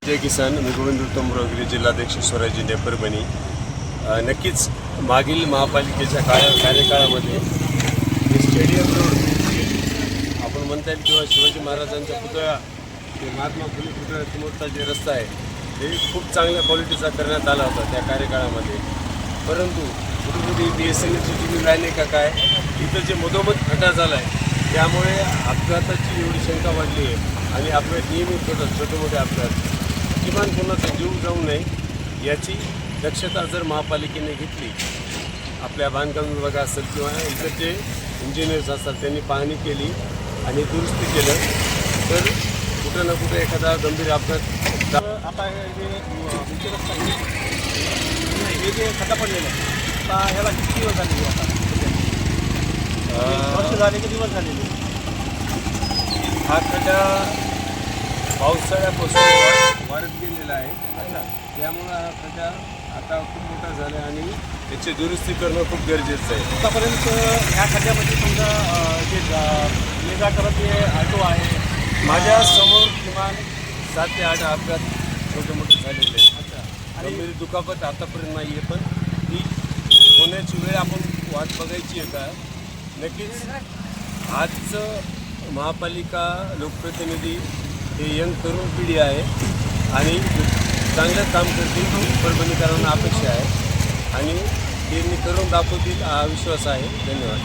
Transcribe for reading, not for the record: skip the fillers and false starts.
जय किसान. मी गोविंद उत्तमराव जिल्हाध्यक्ष स्वराज्य परभणी. नक्कीच मागील महापालिकेच्या कार्यकाळामध्ये हे स्टेडियम रोड आपण म्हणता येईल किंवा शिवाजी महाराजांच्या पुतळा ते महात्मा फुले पुतळ्यासमोरचा जे रस्ता आहे ते खूप चांगल्या क्वालिटीचा करण्यात आला होता त्या कार्यकाळामध्ये. परंतु कुठेतरी BSNLची टीव्ही राहिले का काय इथं जे मधोमध खड्डा झाला आहे त्यामुळे अपघाताची एवढी शंका वाढली आहे आणि अपघात नियमित होतात, छोटे मोठे अपघात. किमान कोणाचा जीव जाऊ नये याची दक्षता जर महापालिकेने घेतली, आपल्या बांधकाम विभाग असेल किंवा इतर जे इंजिनियर्स असतात त्यांनी पाहणी केली आणि दुरुस्ती केलं तर कुठं ना कुठं एखादा गंभीर अपघात. आता हे जे खड्डा पडलेला आहे आता ह्याला किती दिवस झालेले आता वर्ष झाले की दिवस झालेले? हा खड्डा पावसाळ्यापासून वाढत गेलेला आहे. अच्छा. त्यामुळं हा खड्डा आता खूप मोठा झाला आहे आणि त्याची दुरुस्ती करणं खूप गरजेचं आहे. आतापर्यंत ह्या खड्ड्यामध्ये समजा जे ये जा करत जे ऑटो आहे माझ्या समोर किमान 7 ते 8 अपघात छोटे मोठे झालेले आहेत. अच्छा. आणि मेरी दुखापत आतापर्यंत नाही आहे, पण ती होण्याची वेळ आपण वाट बघायची आहे का. नक्कीच आजचं महापालिका लोकप्रतिनिधी हे यंग तरुण पिढी आहे आणि चांगलं काम करतील परभणीकरांना अपेक्षा आहे आणि त्यांनी करून दाखवतील हा विश्वास आहे. धन्यवाद.